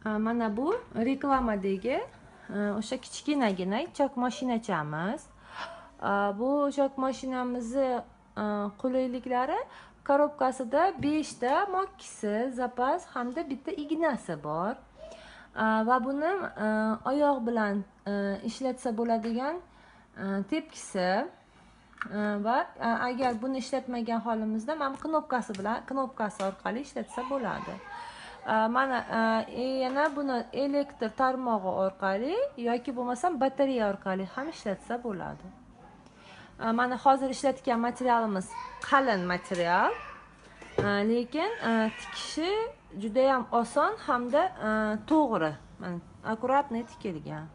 Mana bu reklamadagi o'sha kichkinagina chok mashinachamiz. Bu chok mashinamizni qulayliklari korobkasida 5 ta mokkisi, zapas hamda bitta ignasi bor. Va buni oyoq bilan ishlatsa bo'ladigan tepkisi va agar buni ishlatmagan holimizda mana knopkasi orqali ishlatsa bo'ladi. Mana yana buni elektr tarmog'i orqali yoki bo'lmasam batareya orqali ham ishlatsa bo'ladi. Mana hozir ishlatgan materialimiz qalin material, lekin tikishi juda ham oson hamda to'g'ri. Akkuratniy tikilgan.